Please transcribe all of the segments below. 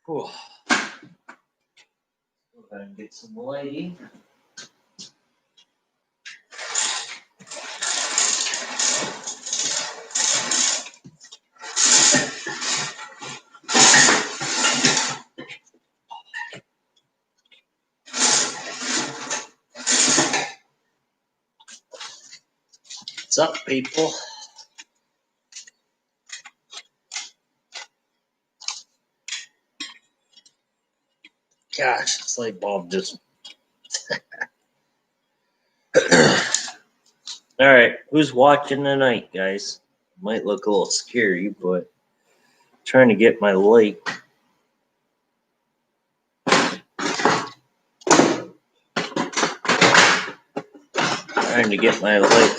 Whew. Go ahead and get some lighting. What's up, people? Gosh, this light bulb just... All right, who's watching tonight, guys? Might look a little scary, but trying to get my light. Trying to get my light.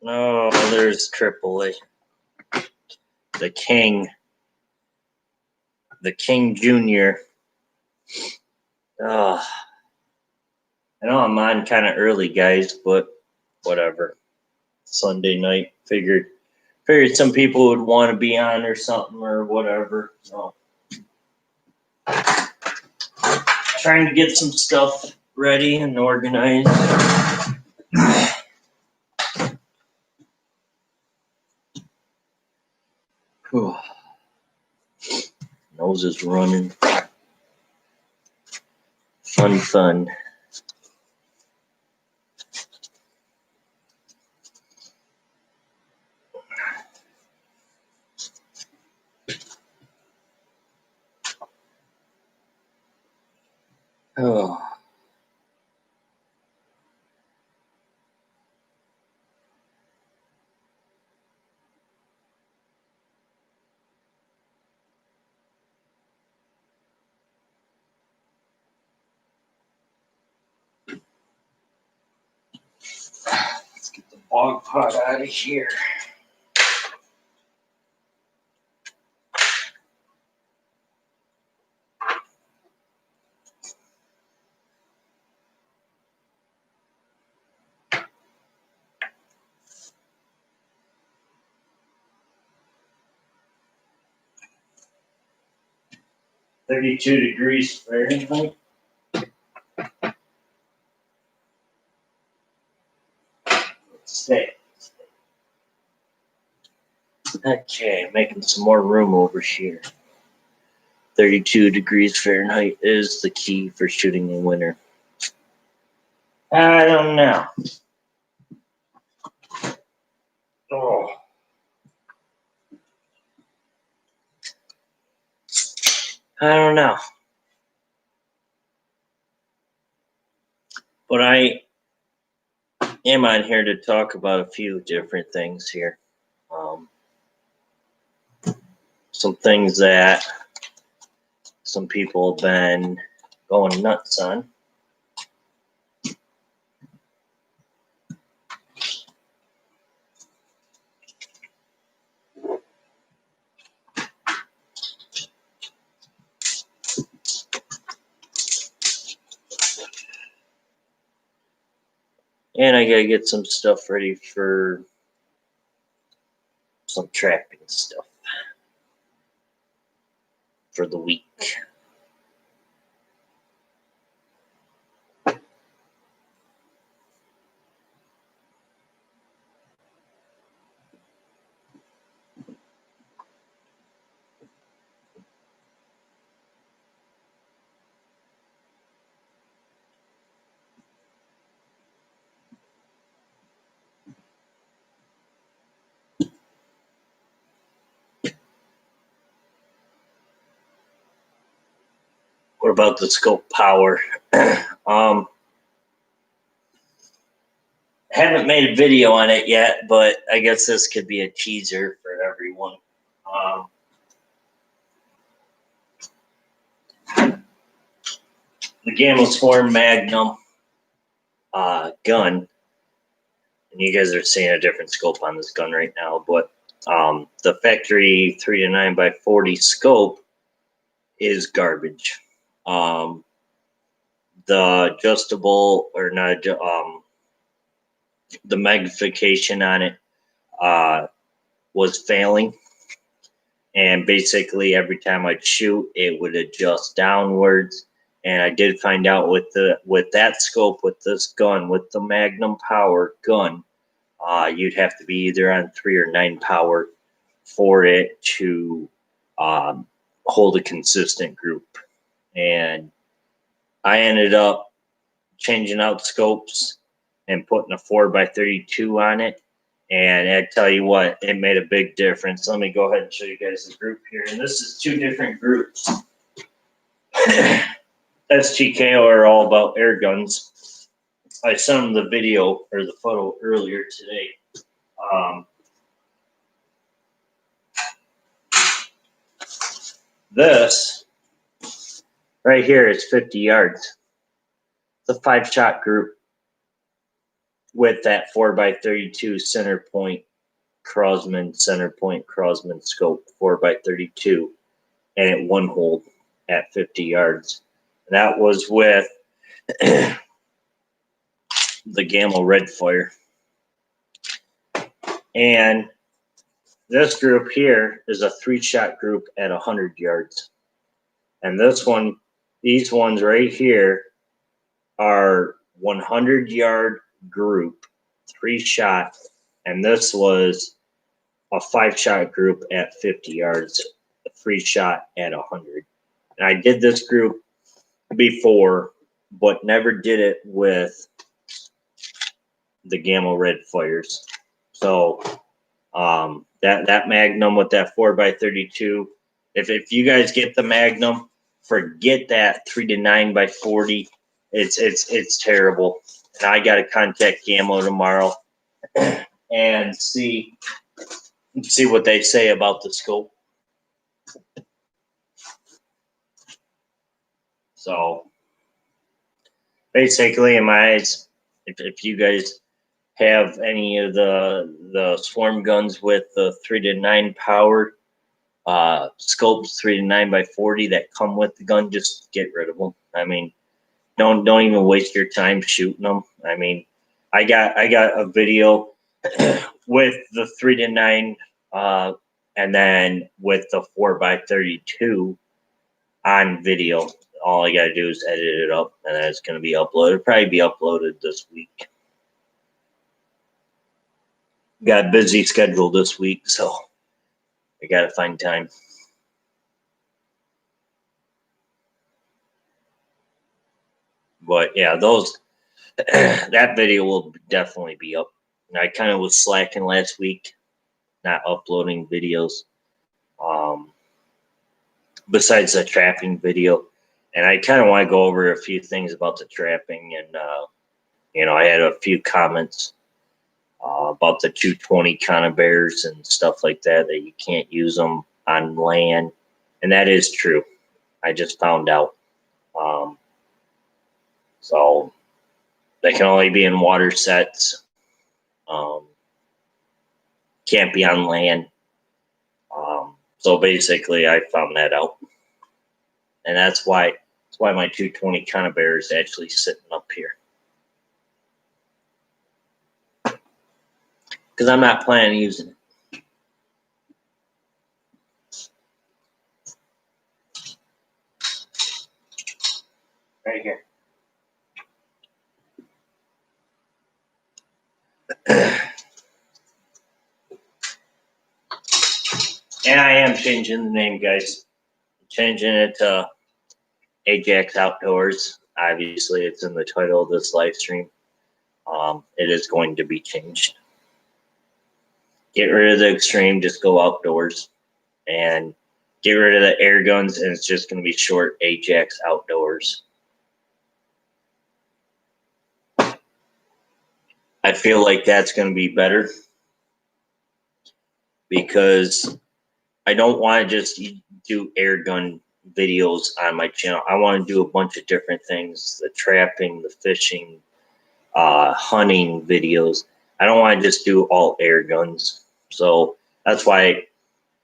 Oh, there's AAA. The King. The King Jr. Oh, I know I'm on kind of early, guys, but whatever. Sunday night, figured some people would want to be on or something or whatever. So, trying to get some stuff ready and organized. Whew. Nose is running. Fun. Oh. Let's get the bog pot out of here. (32 degrees Fahrenheit). Stay. Okay, making some more room over here. 32 degrees Fahrenheit is the key for shooting in winter. I don't know. Oh. I don't know. But I am on here to talk about a few different things here. Some things that some people have been going nuts on. And I gotta get some stuff ready for some trapping stuff for the week. What about the scope power? Haven't made a video on it yet, but I guess this could be a teaser for everyone. The Gamosform Magnum gun, and you guys are seeing a different scope on this gun right now, but the factory 3 to 9 by 40 scope is garbage. The adjustable or not, the magnification on it was failing. and basically every time I'd shoot, it would adjust downwards. And I did find out with that scope, with this gun, with the Magnum Power gun, you'd have to be either on 3 or 9 power for it to hold a consistent group. And I ended up changing out scopes and putting a 4x32 on it. And I tell you what, it made a big difference. Let me go ahead and show you guys the group here. And this is 2 different groups. STK are all about air guns. I sent them the video or the photo earlier today. This right here is 50 yards. It's a 5-shot group with that 4x32 center point Crosman scope, 4x32, and it one hold at 50 yards. And that was with the Gamma Red Fire. And this group here is a 3-shot group at 100 yards. And this one, these ones right here are 100-yard group, 3-shot. And this was a 5-shot group at 50 yards, a 3-shot at 100. And I did this group before, but never did it with the Gamma Red Fires. So that Magnum with that 4x32, if you guys get the Magnum, forget that 3 to 9x40. It's terrible. And I got to contact Gamma tomorrow and see what they say about the scope. So basically, in my eyes, if you guys have any of the swarm guns with the 3 to 9 power scopes, 3 to 9x40 that come with the gun, just get rid of them. I mean, don't even waste your time shooting them. I mean, I got a video with the 3 to 9 and then with the 4x32 on video. All I gotta do is edit it up, and then it's gonna be uploaded. It'll probably be uploaded this week. Got a busy schedule this week, so I gotta find time. But yeah, that video will definitely be up. And I kind of was slacking last week, not uploading videos. Besides the trapping video, and I kind of want to go over a few things about the trapping, and I had a few comments about the 220 conibears and stuff like that you can't use them on land, and that is true. I just found out. So they can only be in water sets. Can't be on land. So basically, I found that out, and that's why my 220 conibear is actually sitting up here, because I'm not planning on using it. Right here. And I am changing the name, guys. Changing it to Agex Outdoors. Obviously, it's in the title of this live stream. It is going to be changed. Get rid of the extreme, just go outdoors. And get rid of the air guns, and it's just going to be short Agex Outdoors. I feel like that's going to be better, because I don't want to just do air gun videos on my channel. I want to do a bunch of different things: the trapping, the fishing, hunting videos. I don't want to just do all air guns. So that's why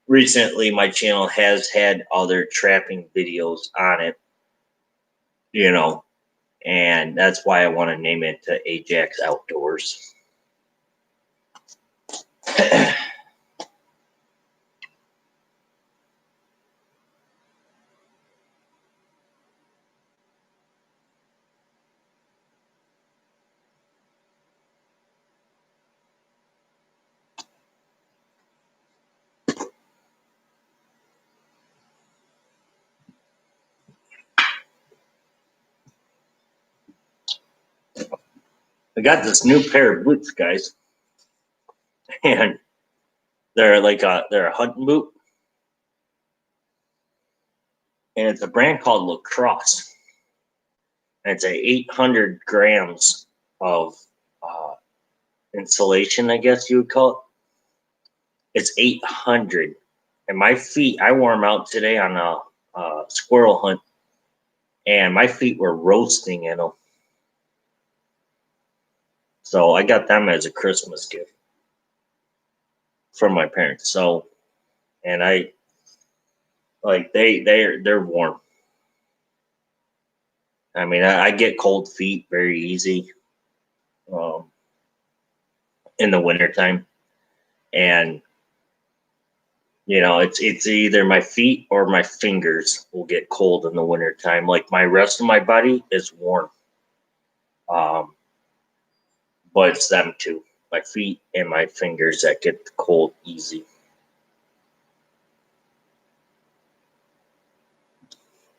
recently my channel has had other trapping videos on it, and that's why I want to name it to Agex Outdoors. I got this new pair of boots, guys, and they're they're a hunting boot, and it's a brand called Lacrosse, and it's a 800 grams of uh, insulation, I guess you would call it. It's 800, and my feet. I wore them out today on a squirrel hunt, and my feet were roasting in them. So I got them as a Christmas gift from my parents. So, and I like they're warm. I mean, I get cold feet very easy um, in the wintertime. And it's either my feet or my fingers will get cold in the wintertime. Like my rest of my body is warm. Um, but it's them too. My feet and my fingers that get cold easy.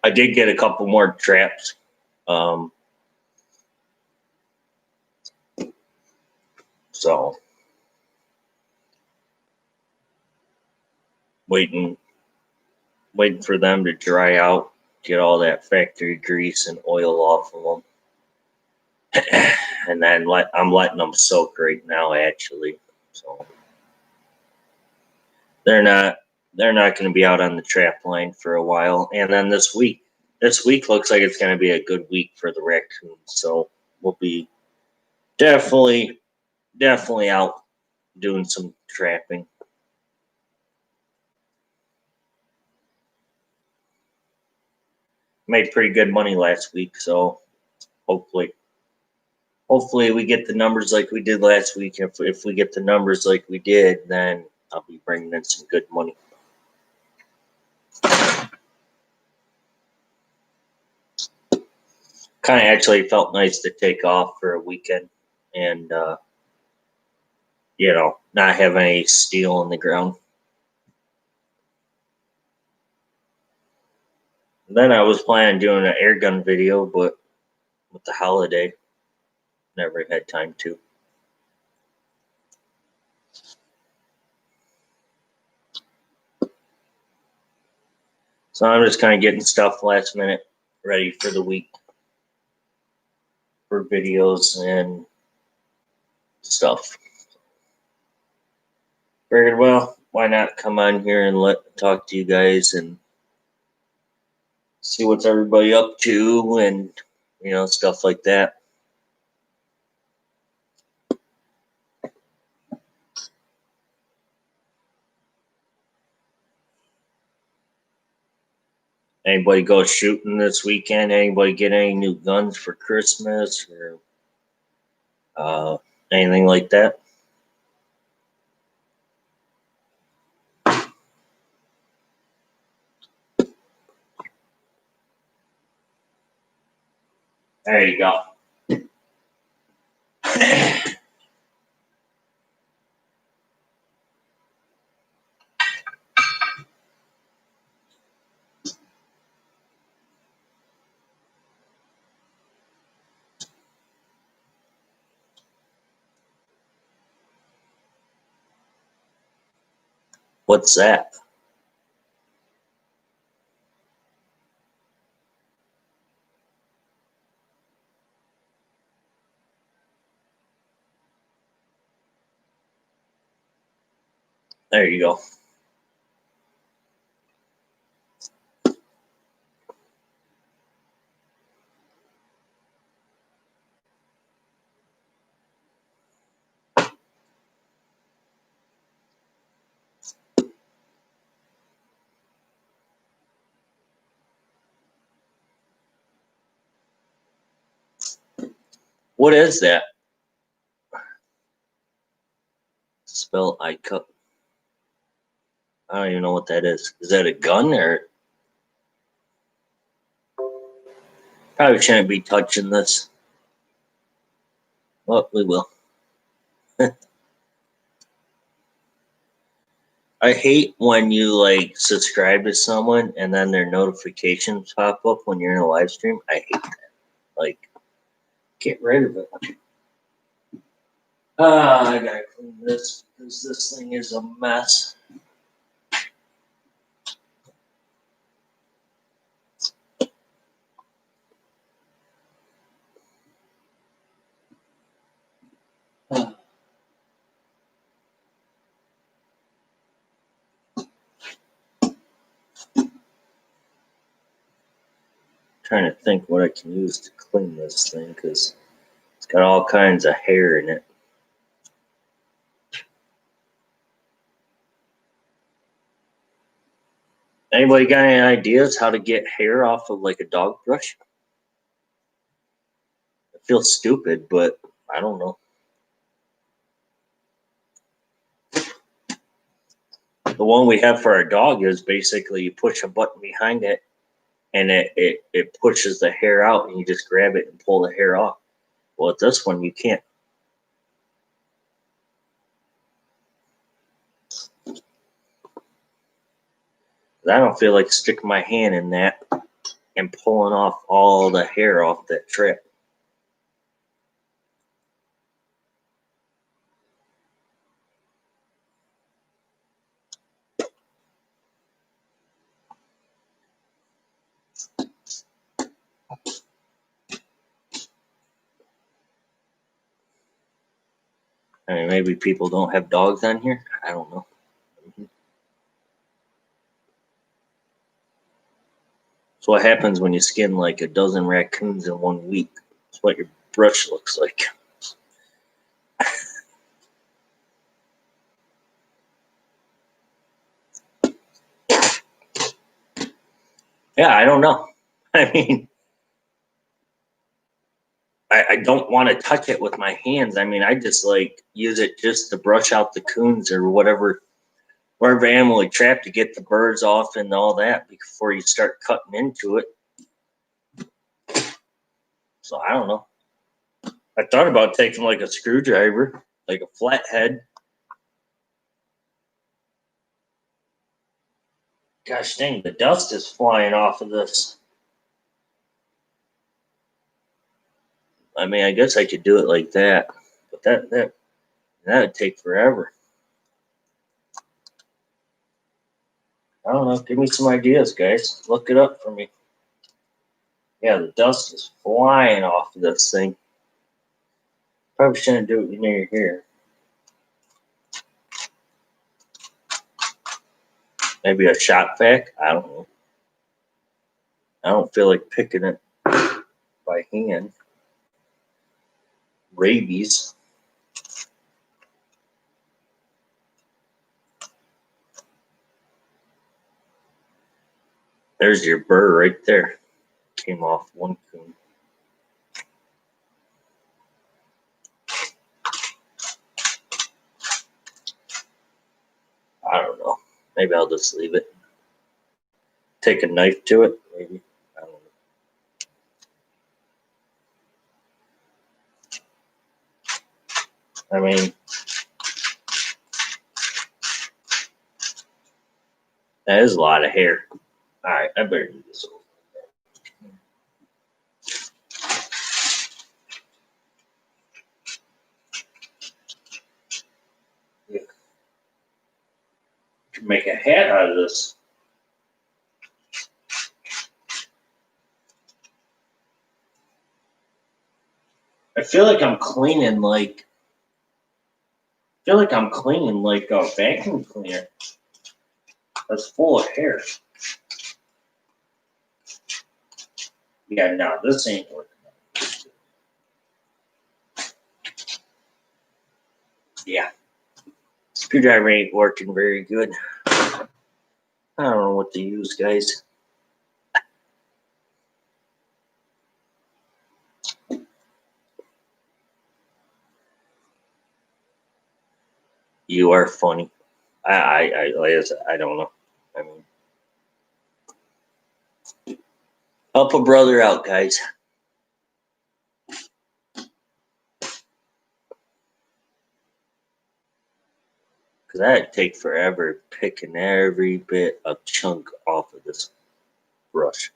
I did get a couple more traps. So waiting for them to dry out, get all that factory grease and oil off of them, and then I'm letting them soak right now. Actually, so they're not going to be out on the trap line for a while. And then this week looks like it's going to be a good week for the raccoons. So we'll be definitely out doing some trapping. Made pretty good money last week, so hopefully we get the numbers like we did last week. If we get the numbers like we did, then I'll be bringing in some good money. Kind of actually felt nice to take off for a weekend and not have any steel on the ground. And then I was planning on doing an air gun video, but with the holiday, never had time to. So I'm just kind of getting stuff last minute ready for the week for videos and stuff. Figured, well, why not come on here and talk to you guys and see what's everybody up to and stuff like that. Anybody go shooting this weekend? Anybody get any new guns for Christmas or anything like that? There you go. What's that? There you go. What is that? Spell I cut. I don't even know what that is. Is that a gun or? Probably shouldn't be touching this. Well, we will. I hate when you subscribe to someone and then their notifications pop up when you're in a live stream. I hate that. Get rid of it. I gotta clean this because this thing is a mess. Trying to think what I can use to clean this thing because it's got all kinds of hair in it. Anybody got any ideas how to get hair off of like a dog brush? It feels stupid, but I don't know. The one we have for our dog is basically you push a button behind it and it pushes the hair out and you just grab it and pull the hair off. Well, with this one, you can't. I don't feel like sticking my hand in that and pulling off all the hair off that trap. I mean, maybe people don't have dogs on here. I don't know. So what happens when you skin like a dozen raccoons in 1 week? That's what your brush looks like. Yeah, I don't know. I mean, I don't want to touch it with my hands. I mean, I just like use it just to brush out the coons or whatever animal you trap to get the birds off and all that before you start cutting into it. So I don't know. I thought about taking like a screwdriver, like a flathead. Gosh dang, the dust is flying off of this. I mean, I guess I could do it like that, but that would take forever. I don't know. Give me some ideas, guys. Look it up for me. Yeah, the dust is flying off of this thing. Probably shouldn't do it near here. Maybe a shop vac? I don't know. I don't feel like picking it by hand. Rabies. There's your burr right there. Came off one coon. I don't know. Maybe I'll just leave it. Take a knife to it, maybe. I don't know. I mean, that is a lot of hair. All right, I better do this over. Yeah. Can make a hat out of this. I feel like I'm cleaning like a vacuum cleaner that's full of hair. Yeah, no, this ain't working. Yeah, screwdriver ain't working very good. I don't know what to use, guys. You are funny. Like I said, I don't know. I mean, help a brother out, guys. Because that'd take forever picking every bit of chunk off of this brush.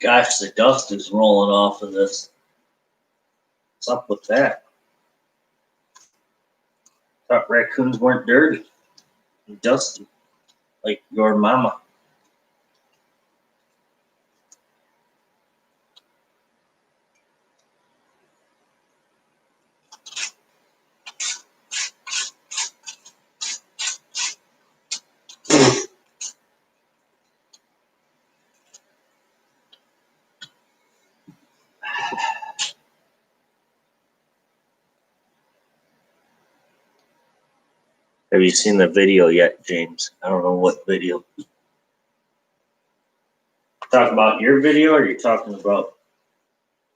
Gosh, the dust is rolling off of this. What's up with that? Thought raccoons weren't dirty and dusty like your mama. Have you seen the video yet, James? I don't know what video. Talking about your video, or are you talking about?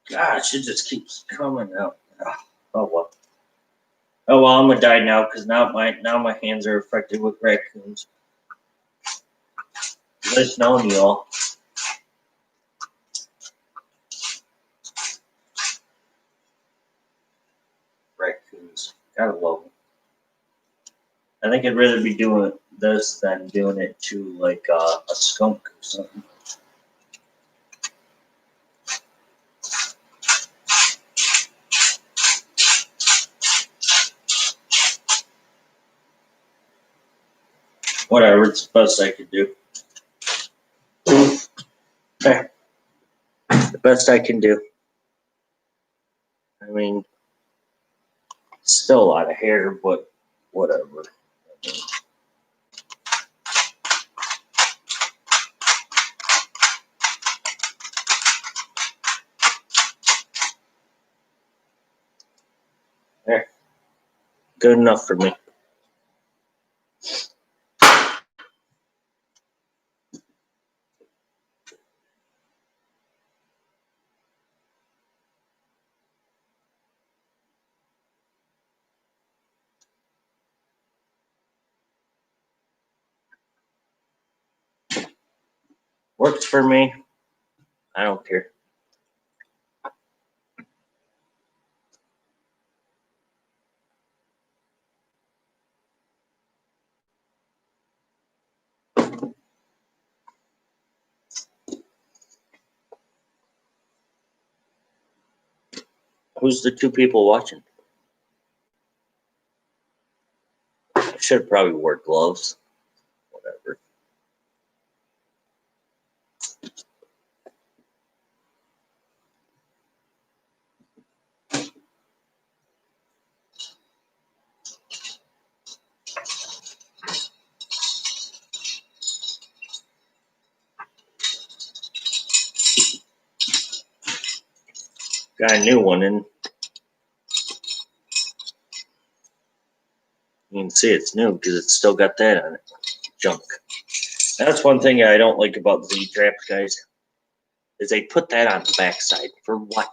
Gosh, it just keeps coming out. Oh well. Oh well, I'm gonna die now because now my hands are affected with raccoons. Nice knowing you all. Raccoons, gotta love them. I think I'd rather be doing this than doing it to like a skunk or something. Whatever, it's the best I could do. The best I can do. I mean, still a lot of hair, but whatever. There, good enough for me. Works for me. I don't care. Who's the two people watching? I should probably wear gloves. Whatever. Got a new one in. You can see it's new because it's still got that on it. Junk. That's one thing I don't like about Z traps, guys, is they put that on the backside. For what?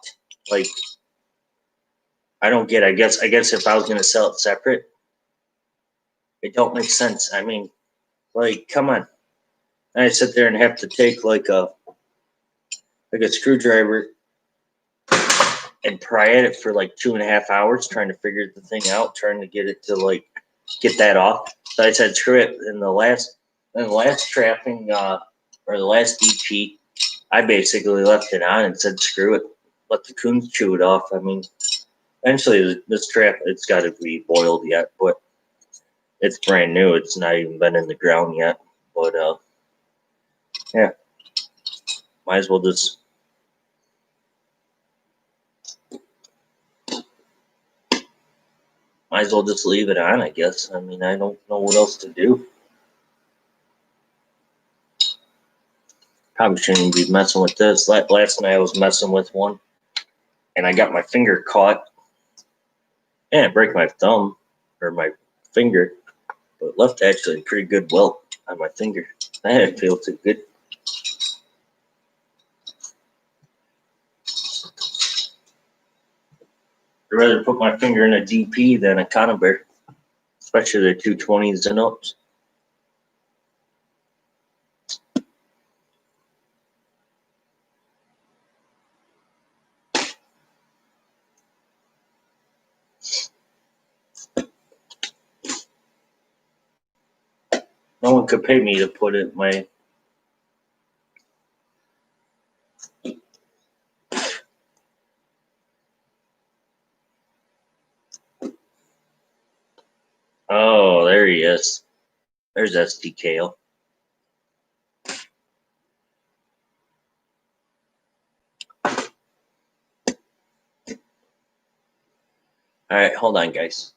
Like, I don't get it. I guess if I was gonna sell it separate, it don't make sense. I mean, like, come on. And I sit there and have to take like a screwdriver and pry at it for like 2.5 hours trying to figure the thing out, trying to get it to like get that off. So I said screw it. In the last trapping or the last EP, I basically left it on and said screw it. Let the coons chew it off. I mean, eventually this trap, it's got to be boiled yet, but it's brand new. It's not even been in the ground yet. But yeah, might as well just leave it on, I guess. I mean, I don't know what else to do. Probably shouldn't be messing with this. Last night I was messing with one, and I got my finger caught. And it broke my thumb or my finger, but it left actually a pretty good welt on my finger. That didn't feel too good. I'd rather put my finger in a DP than a conibear, especially the 220s and ups. No one could pay me to put it in my there he is. There's SDKO. All right, hold on, guys.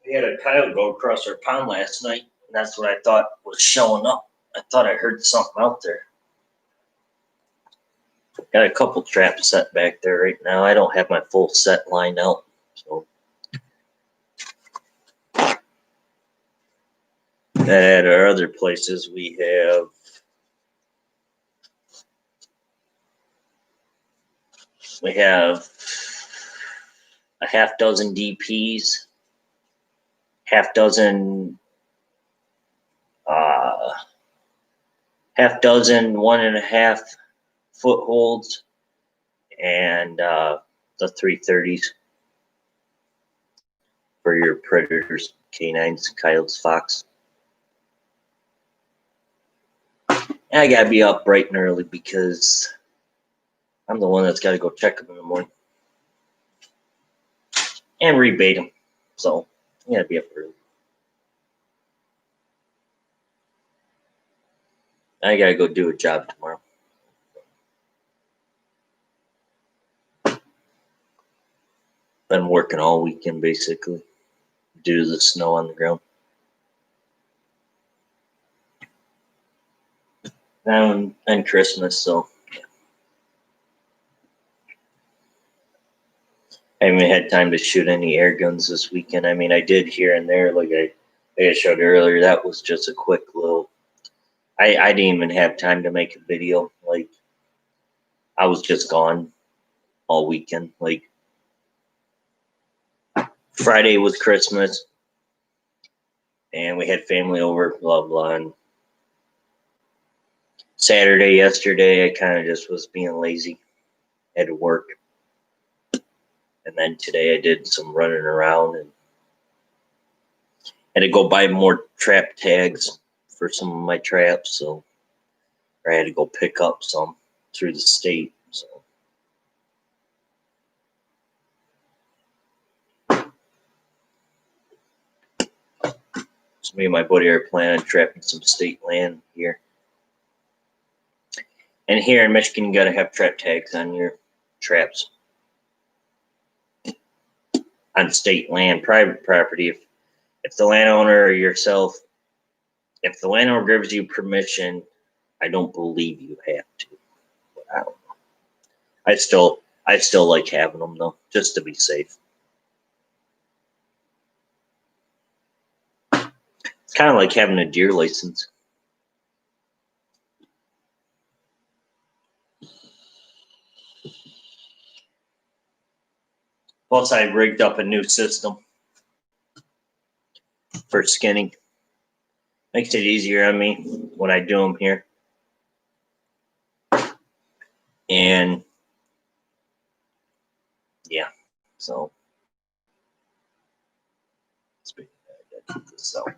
We had a coyote go across our pond last night, and that's what I thought was showing up. I thought I heard something out there. Got a couple traps set back there right now. I don't have my full set line out, so. At our other places, we have a half dozen DPs, half dozen 1.5 footholds, and the 330s for your predators, canines, coyotes, fox. And I gotta be up bright and early because I'm the one that's got to go check them in the morning and rebait them. So I gotta be up early. I gotta go do a job tomorrow. Been working all weekend basically due to the snow on the ground. And Christmas, so yeah. I haven't had time to shoot any air guns this weekend. I mean, I did here and there, like I showed earlier. That was just a quick little. I didn't even have time to make a video. Like, I was just gone all weekend. Like, Friday was Christmas, and we had family over, blah, blah. And Saturday, yesterday, I kind of just was being lazy. Had to work. And then today I did some running around and had to go buy more trap tags for some of my traps. So I had to go pick up some through the state. So me and my buddy are planning on trapping some state land here. And here in Michigan, you got to have trap tags on your traps. On state land, private property, if the landowner or yourself, if the landowner gives you permission, I don't believe you have to. But I don't know. I still like having them though, just to be safe. It's kind of like having a deer license. Plus, I rigged up a new system for skinning. Makes it easier on me when I do them here. And yeah, so speaking of that, I gotta keep this out.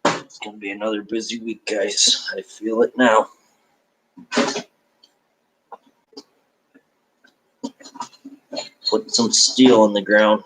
It's gonna be another busy week, guys. I feel it now. Putting some steel on the ground.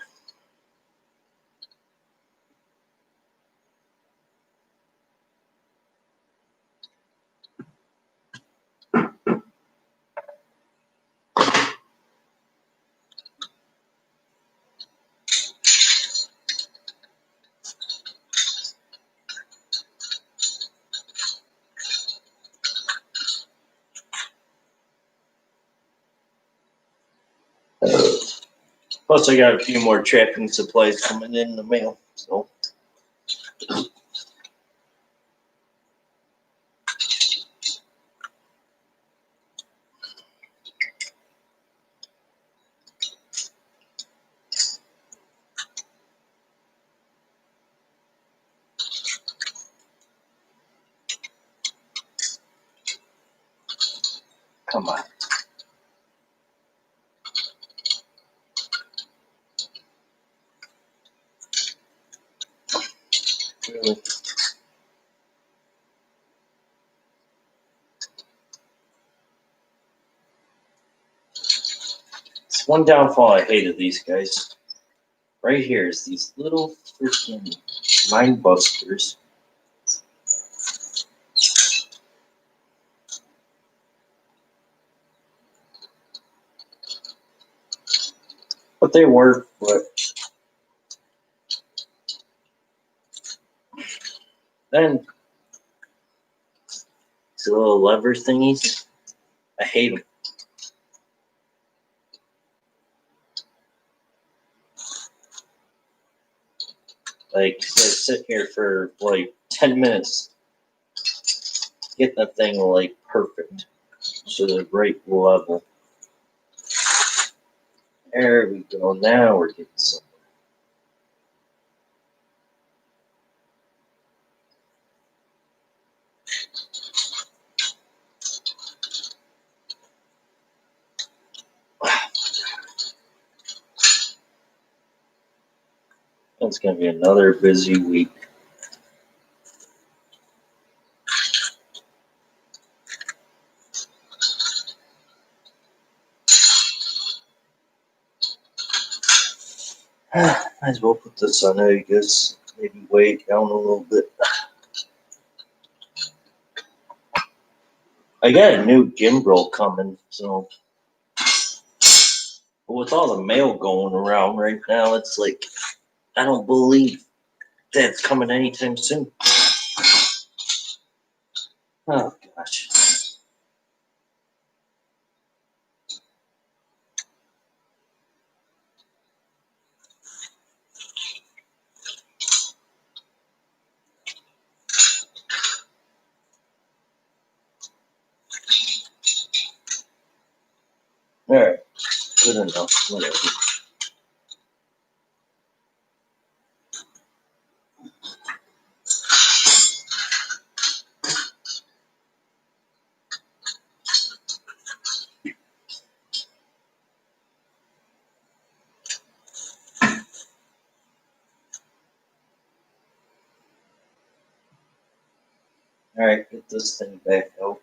Plus, I got a few more trapping supplies coming in the mail. So Really. It's one downfall I hate of these guys. Right here is these little freaking mind busters. But they work, but then these little lever thingies, I hate them. Like, they sit here for like 10 minutes, get that thing like perfect to the right level. There we go. Now we're getting somewhere. It's going to be another busy week. Might as well put this on Agex. Maybe weigh it down a little bit. I got a new gimbal coming, so with all the mail going around right now, it's like I don't believe that's coming anytime soon. Oh gosh. All right, good enough. Whatever. All right, get this thing back out.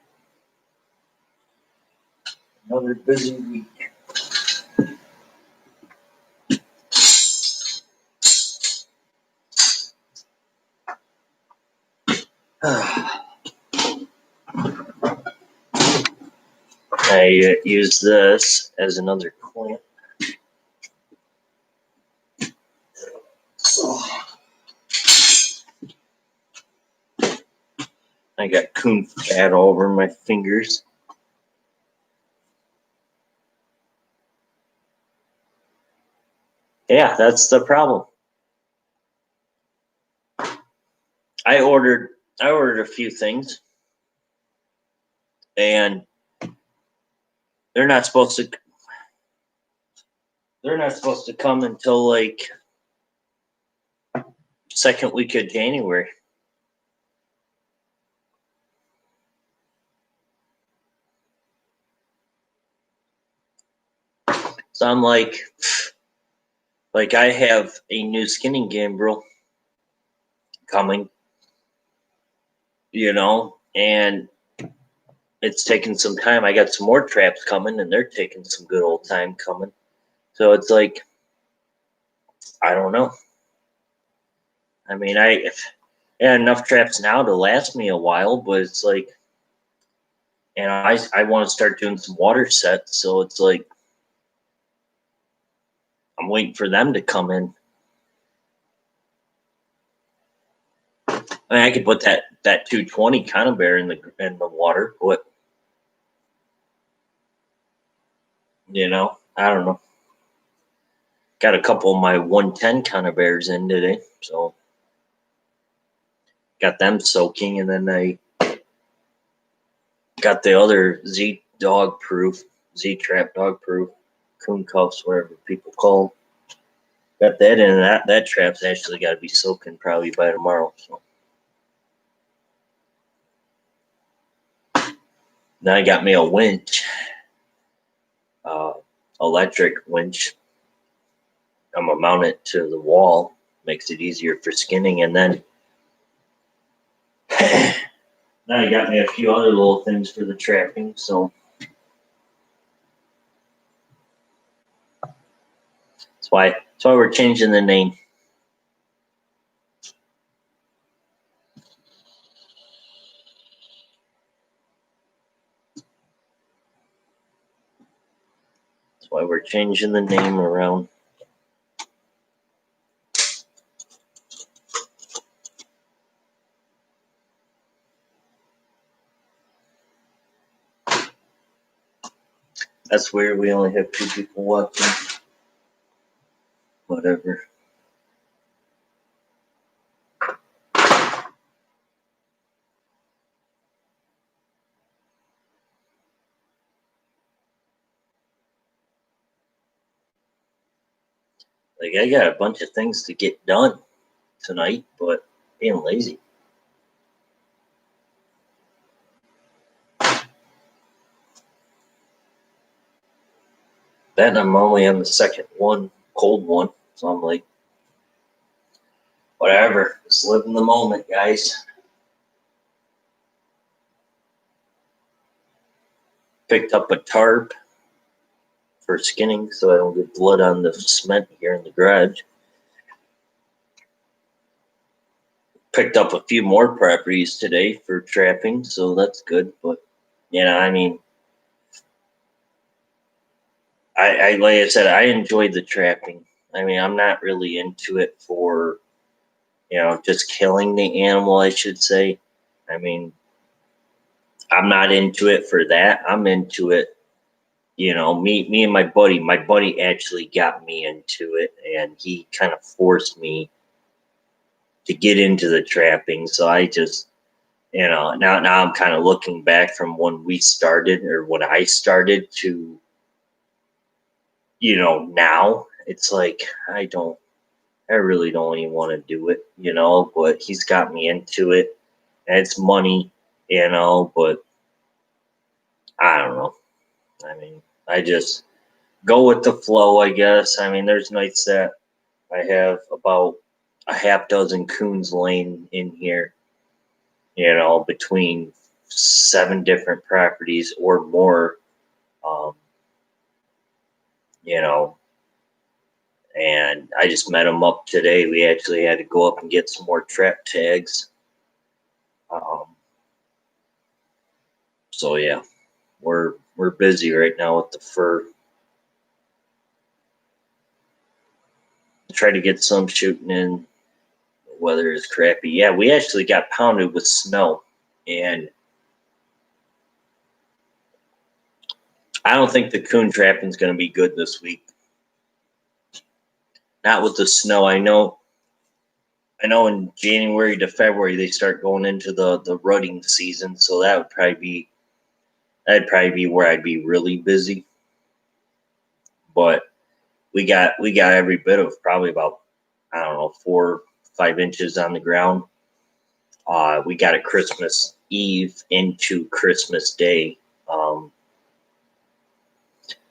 Another busy week. I use this as another clamp. I got coon fat all over my fingers. Yeah, that's the problem. I ordered a few things, and they're not supposed to come until like second week of January. So I'm like I have a new skinning gimbal coming, and it's taking some time. I got some more traps coming, and they're taking some good old time coming. So it's like, I don't know. I mean, I had enough traps now to last me a while, but it's like, and I want to start doing some water sets, so it's like I'm waiting for them to come in. I mean, I could put that 220 conibear in the water, but I don't know. Got a couple of my 110 conibears in today, so got them soaking, and then I got the other Z trap dog proof, coon cuffs, whatever people call them. Got that in, and that trap's actually got to be soaking probably by tomorrow. So now I got me a winch, electric winch. I'm gonna mount it to the wall, makes it easier for skinning, and then Now you got me a few other little things for the trapping, so that's why we're changing the name. That's why we're changing the name around. That's weird. We only have 2 people watching. Whatever. Like, I got a bunch of things to get done tonight, but being lazy. Then I'm only on the second one, cold one, so I'm like, whatever. Just live in the moment, guys. Picked up a tarp for skinning so I don't get blood on the cement here in the garage. Picked up a few more properties today for trapping, so that's good. But I mean, I like I said, I enjoy the trapping. I mean, I'm not really into it for just killing the animal, I should say. I mean, I'm not into it for that. I'm into it. Me and my buddy. My buddy actually got me into it, and he kind of forced me to get into the trapping. So I just, now I'm kind of looking back from when we started or when I started to, now it's like I really don't even want to do it, but he's got me into it, and it's money, but I don't know. I mean, I just go with the flow, I guess. I mean, there's nights that I have about a half dozen coons laying in here, between 7 different properties or more, um, you know, and I just met them up today. We actually had to go up and get some more trap tags. So yeah, we're busy right now with the fur. Try to get some shooting in. The weather is crappy. Yeah, we actually got pounded with snow, and I don't think the coon trapping is going to be good this week. Not with the snow. I know in January to February they start going into the rutting season, so that'd probably be where I'd be really busy. But we got every bit of probably about, I don't know, 4-5 inches on the ground. We got a Christmas Eve into Christmas Day.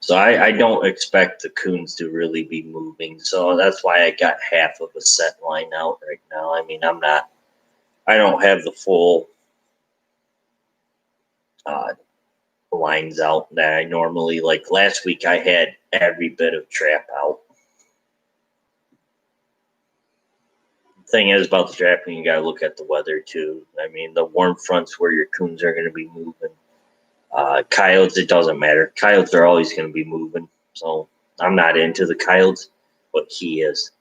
So I don't expect the coons to really be moving. So that's why I got half of a set line out right now. I mean, I don't have the full lines out that I normally like. Last week I had every bit of trap out. The thing is about the trapping, you gotta look at the weather too. I mean, the warm fronts where your coons are gonna be moving. Coyotes, it doesn't matter. Coyotes are always gonna be moving. So I'm not into the coyotes, but he is.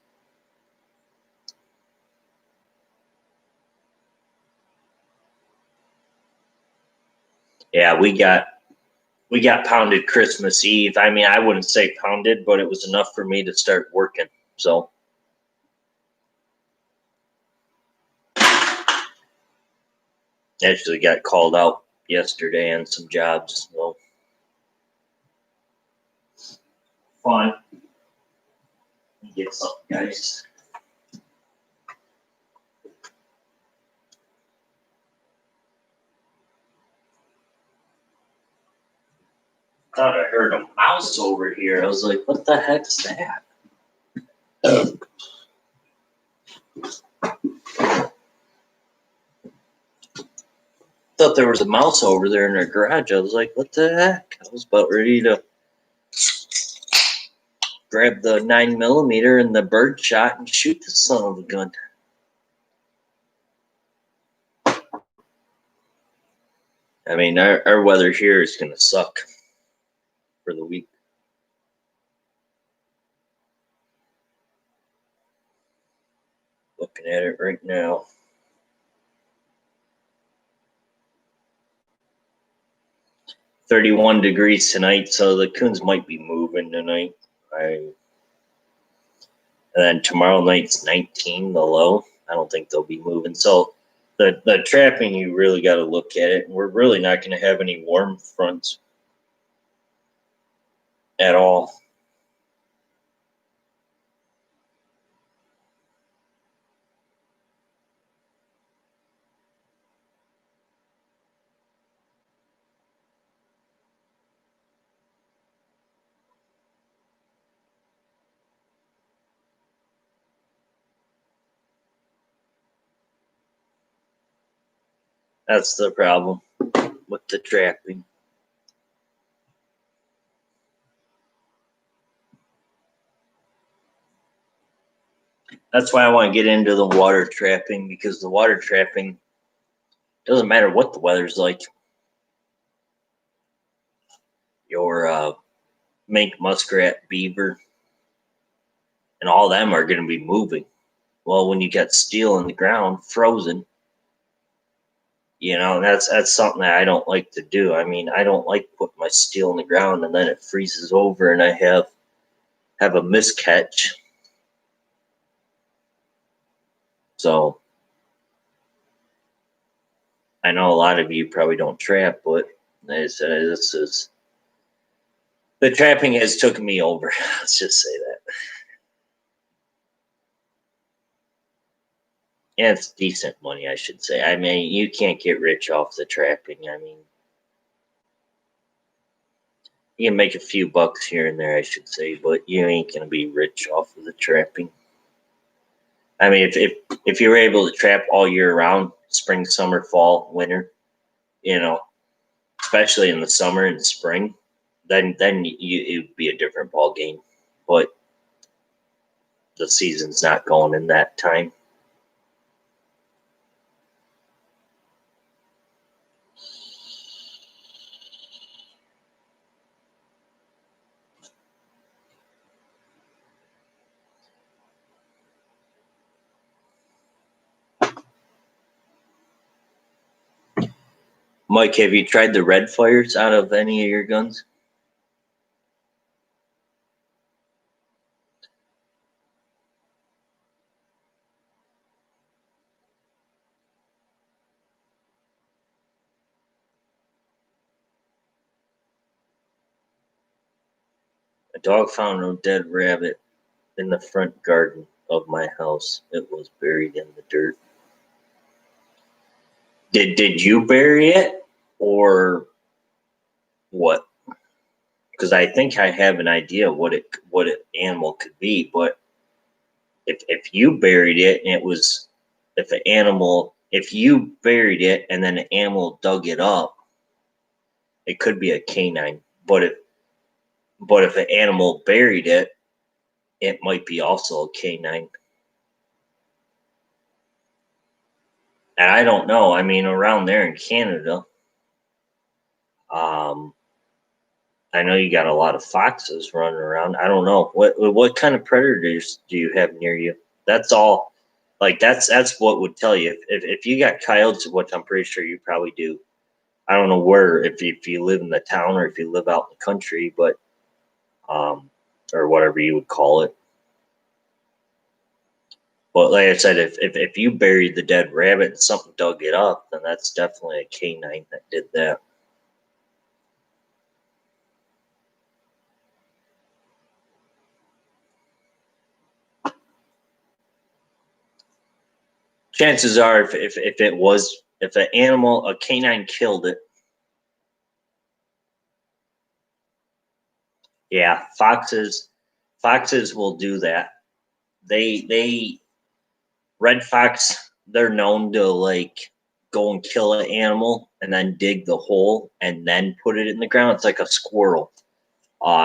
Yeah, we got pounded Christmas Eve. I mean, I wouldn't say pounded, but it was enough for me to start working. So actually got called out yesterday on some jobs. So fun. Get something, guys. Thought I heard a mouse over here. I was like, what the heck's that? thought there was a mouse over there in their garage. I was like, what the heck? I was about ready to grab the 9mm and the bird shot and shoot the son of a gun. I mean, our weather here is going to suck for the week. Looking at it right now. $31 tonight, so the coons might be moving tonight. And then tomorrow night's 19, the low. I don't think they'll be moving. So the trapping, you really got to look at it. We're really not going to have any warm fronts at all. That's the problem with the trapping. That's why I want to get into the water trapping, because the water trapping doesn't matter what the weather's like. Your mink, muskrat, beaver, and all them are going to be moving. Well, when you got steel in the ground, frozen, that's something that I don't like to do. I mean, I don't like putting my steel in the ground and then it freezes over and I have a miscatch. So I know a lot of you probably don't trap, but this is the trapping has taken me over. Let's just say that. And it's decent money, I should say. I mean, you can't get rich off the trapping. I mean, you can make a few bucks here and there, I should say, but you ain't gonna be rich off of the trapping. I mean, if you were able to trap all year round, spring, summer, fall, winter, especially in the summer and spring, then it would be a different ball game. But the season's not going in that time. Mike, have you tried the red fires out of any of your guns? A dog found a dead rabbit in the front garden of my house. It was buried in the dirt. Did you bury it or what? Because I think I have an idea what an animal could be, but if you buried it and it was if you buried it and then an animal dug it up, it could be a canine. But if an animal buried it, it might be also a canine. And I don't know. I mean, around there in Canada, I know you got a lot of foxes running around. I don't know what kind of predators do you have near you. That's all. Like that's what would tell you if you got coyotes, which I'm pretty sure you probably do. I don't know where if you live in the town or if you live out in the country, but or whatever you would call it. But like I said, if you buried the dead rabbit and something dug it up, then that's definitely a canine that did that. Chances are, if an animal, a canine killed it, yeah, foxes will do that. They red fox, they're known to like go and kill an animal and then dig the hole and then put it in the ground. It's like a squirrel.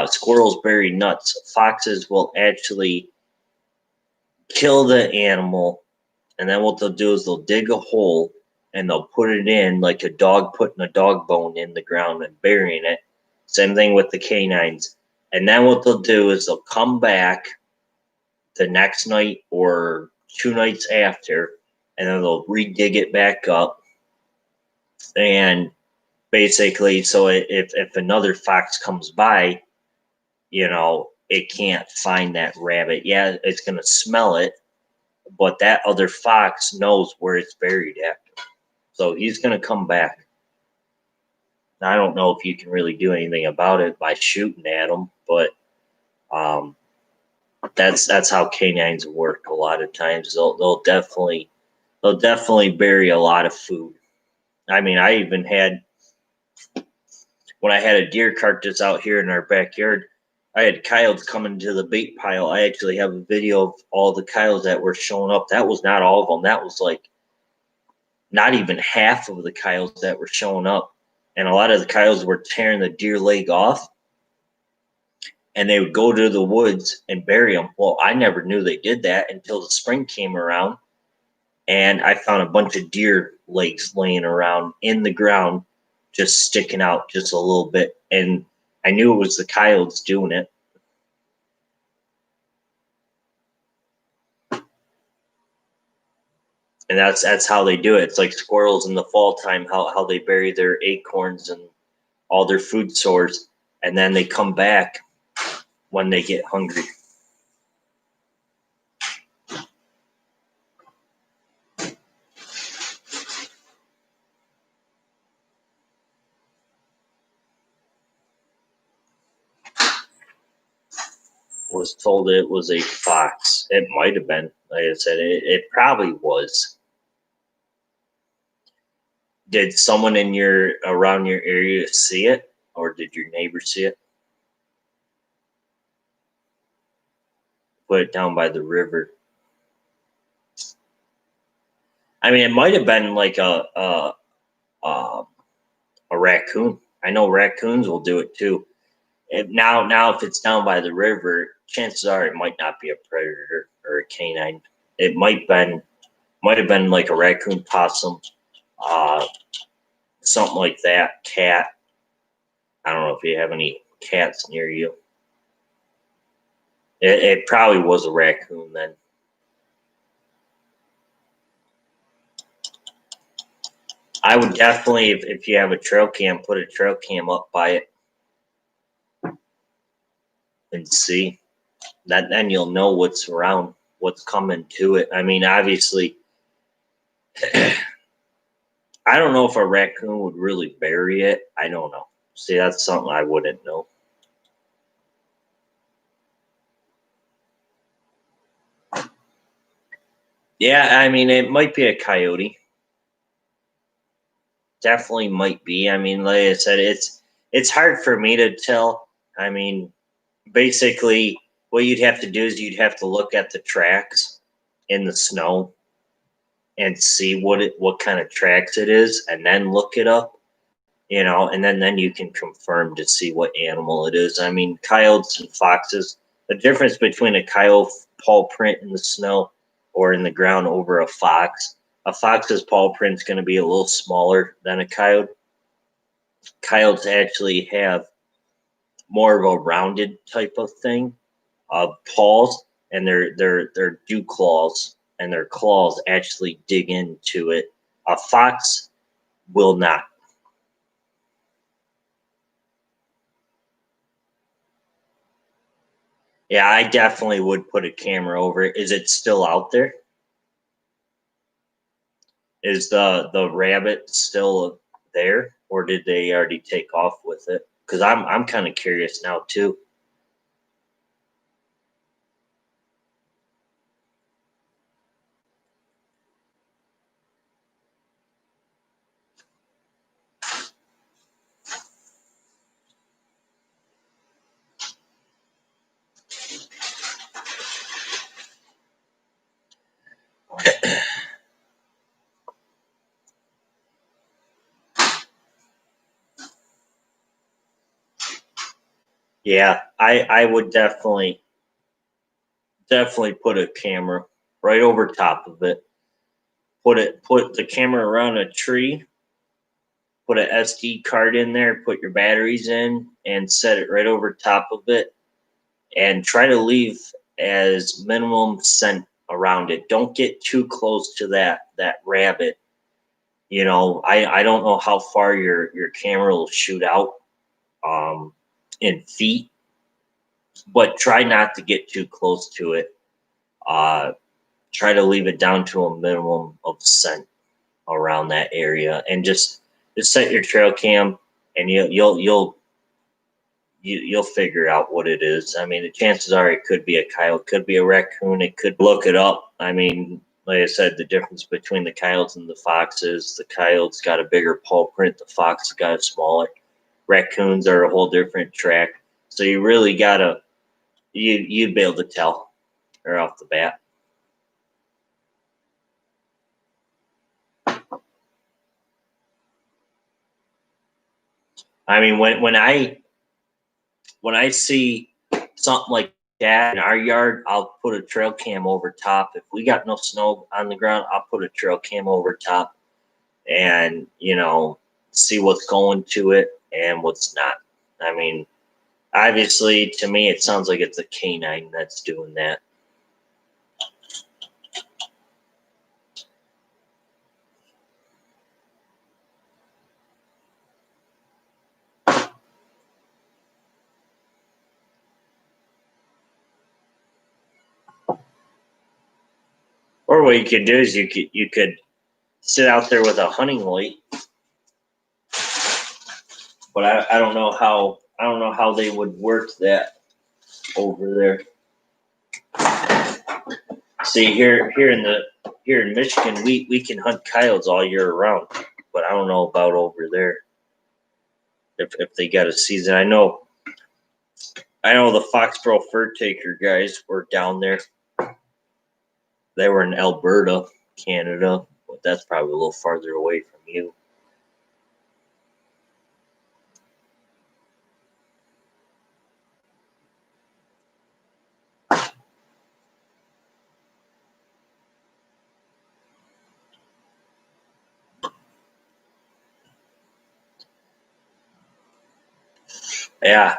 Squirrels bury nuts. Foxes will actually kill the animal, and then what they'll do is they'll dig a hole and they'll put it in like a dog putting a dog bone in the ground and burying it. Same thing with the canines. And then what they'll do is they'll come back the next night or 2 nights after, and then they'll re-dig it back up. And basically, so if another fox comes by, it can't find that rabbit. Yeah, it's going to smell it, but that other fox knows where it's buried at. So he's going to come back. I don't know if you can really do anything about it by shooting at him, but that's how canines work. A lot of times they'll definitely bury a lot of food. I mean, I even had, when I had a deer carcass out here in our backyard, I had coyotes coming to the bait pile. I actually have a video of all the coyotes that were showing up. That was not all of them. That was like not even half of the coyotes that were showing up. And a lot of the coyotes were tearing the deer leg off, and they would go to the woods and bury them. Well, I never knew they did that until the spring came around, and I found a bunch of deer legs laying around in the ground, just sticking out just a little bit. And I knew it was the coyotes doing it. And that's how they do it. It's like squirrels in the fall time, how they bury their acorns and all their food source, and then they come back when they get hungry. Was told it was a fox. It might have been. Like I said, it probably was. Did someone around your area see it, or did your neighbor see it? Put it down by the river. I mean, it might have been like a raccoon. I know raccoons will do it too. Now, if it's down by the river, chances are it might not be a predator or a canine. It might have been like a raccoon, possum, uh, something like that. Cat. I don't know if you have any cats near you. It probably was a raccoon then. I would definitely, if you have a trail cam, put a trail cam up by it and see that. Then you'll know what's around, what's coming to it. I mean, obviously, I don't know if a raccoon would really bury it. I don't know. See, that's something I wouldn't know. Yeah, I mean, it might be a coyote. Definitely might be. I mean, like I said, it's hard for me to tell. I mean, basically, what you'd have to do is you'd have to look at the tracks in the snow and see what kind of tracks it is, and then look it up. And then you can confirm to see what animal it is. I mean, coyotes and foxes. The difference between a coyote paw print in the snow or in the ground over a fox's paw print is going to be a little smaller than a coyote. Coyotes actually have more of a rounded type of thing, paws, and their dew claws, and their claws actually dig into it. A fox will not. Yeah, I definitely would put a camera over it. Is it still out there? Is the rabbit still there, or did they already take off with it? Because I'm kind of curious now too. Yeah, I would definitely put a camera right over top of it. Put the camera around a tree, put an SD card in there, put your batteries in, and set it right over top of it, and try to leave as minimum scent around it. Don't get too close to that rabbit. I don't know how far your camera will shoot out in feet, but try not to get too close to it. Uh, Try to leave it down to a minimum of scent around that area, and just set your trail cam, and you'll figure out what it is. I mean, the chances are it could be a coyote, could be a raccoon. It could look it up. I mean, like I said, the difference between the coyotes and the foxes: the coyotes got a bigger paw print, the fox got a smaller. Raccoons are a whole different track. So you really gotta you'd be able to tell right off the bat. I mean, when I see something like that in our yard, I'll put a trail cam over top. If we got no snow on the ground, I'll put a trail cam over top, and see what's going to it and what's not. I mean, obviously, to me, it sounds like it's a canine that's doing that. Or what you could do is you could sit out there with a hunting light, but I don't know how they would work that over there. See, here in Michigan, we can hunt coyotes all year round, but I don't know about over there if they got a season. I know the Foxborough fur taker guys were down there. They were in Alberta, Canada, but that's probably a little farther away from you. Yeah,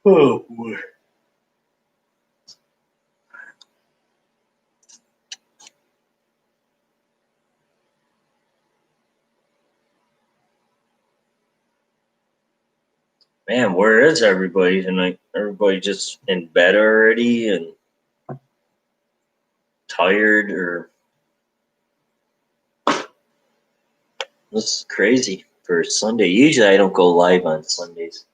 oh boy. Man, where is everybody tonight? Everybody just in bed already and tired, or this is crazy for Sunday. Usually I don't go live on Sundays.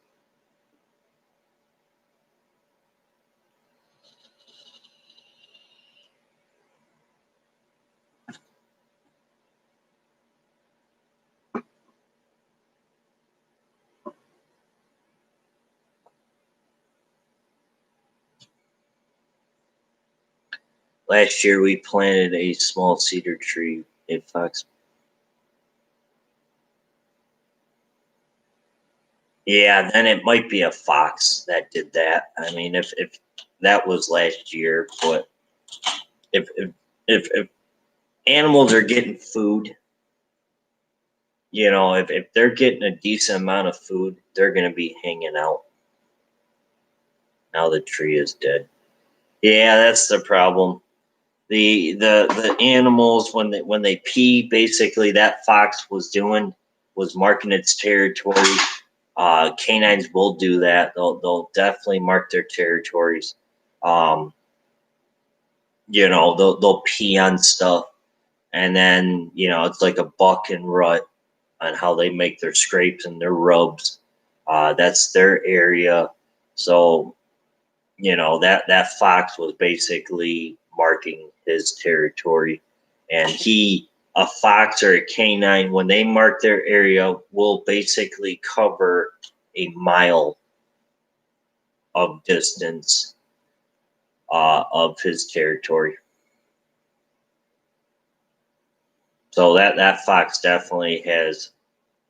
Last year we planted a small cedar tree in Fox. Yeah, then it might be a fox that did that. I mean, if that was last year, but if animals are getting food, if they're getting a decent amount of food, they're gonna be hanging out. Now the tree is dead. Yeah, that's the problem. The animals when they pee, basically that fox was was marking its territory. Canines will do that. They'll definitely mark their territories. They'll pee on stuff, and then it's like a buck and rut on how they make their scrapes and their rubs. That's their area. So that fox was basically marking his territory, and a fox or a canine, when they mark their area, will basically cover a mile of distance of his territory. So that fox definitely has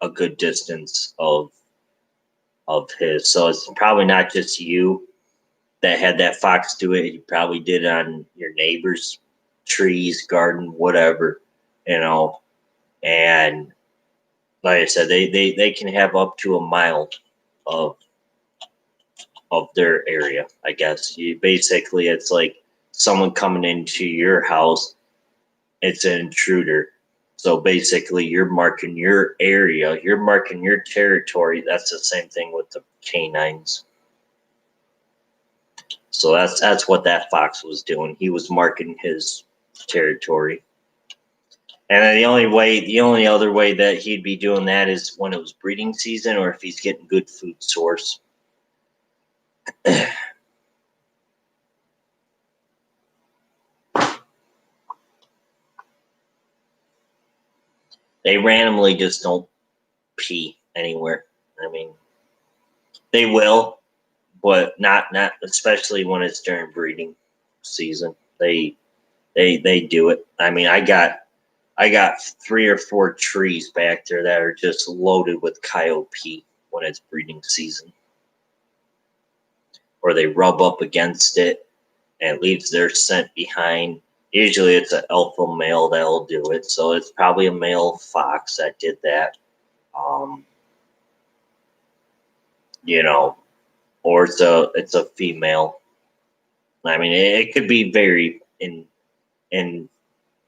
a good distance of his. So it's probably not just you that had that fox do it. You probably did it on your neighbor's trees, garden, whatever, And like I said, they can have up to a mile of their area, I guess. It's like someone coming into your house. It's an intruder. So basically, you're marking your area, you're marking your territory. That's the same thing with the canines. So that's what that fox was doing. He was marking his territory. And then the only other way that he'd be doing that is when it was breeding season, or if he's getting good food source. They randomly just don't pee anywhere. I mean, they will, but not especially when it's during breeding season. They do it. I mean, I got 3 or 4 trees back there that are just loaded with coyote pee when it's breeding season, or they rub up against it and it leaves their scent behind. Usually it's an alpha male that'll do it, so it's probably a male fox that did that. Or it's a female. I mean, it could be varied in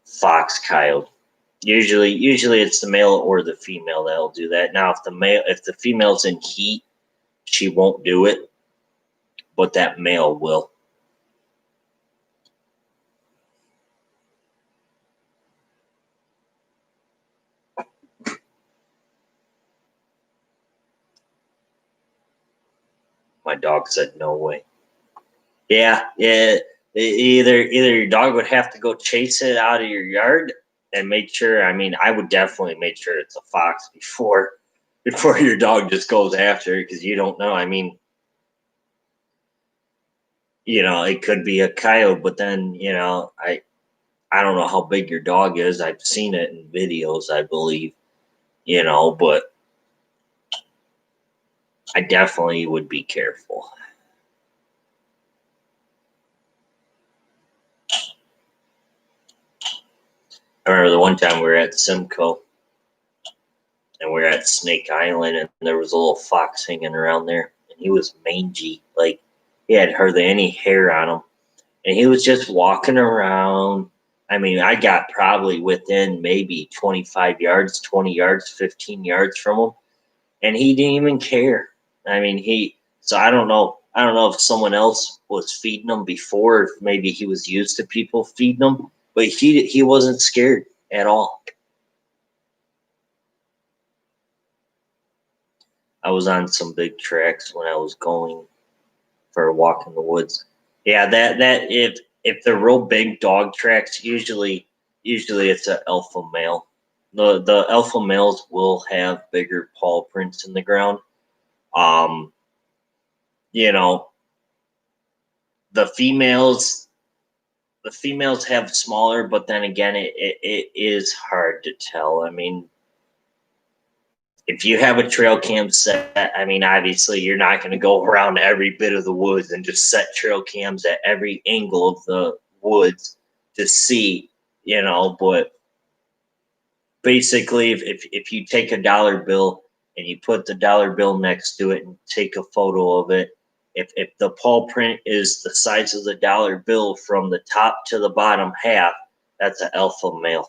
fox coyote. Usually it's the male or the female that'll do that. Now, if the female's in heat, she won't do it, but that male will. My dog said no way. Yeah. Either your dog would have to go chase it out of your yard and make sure. I mean, I would definitely make sure it's a fox before your dog just goes after it, because you don't know. I mean, it could be a coyote, but then I don't know how big your dog is. I've seen it in videos, I believe, but I definitely would be careful. I remember the one time we were at Simcoe and we were at Snake Island, and there was a little fox hanging around there, and he was mangy. Like, he had hardly any hair on him, and he was just walking around. I mean, I got probably within maybe 25 yards, 20 yards, 15 yards from him, and he didn't even care. I mean, so I don't know. I don't know if someone else was feeding him before, if maybe he was used to people feeding him, but he wasn't scared at all. I was on some big tracks when I was going for a walk in the woods. Yeah, that if they're real big dog tracks, usually it's an alpha male. The alpha males will have bigger paw prints in the ground. Um, you know, the females have smaller, but then again, it is hard to tell. I mean, if you have a trail cam set, I mean, obviously you're not going to go around every bit of the woods and just set trail cams at every angle of the woods to see, but basically if you take a dollar bill and you put the dollar bill next to it and take a photo of it, if the paw print is the size of the dollar bill from the top to the bottom half, that's an alpha male.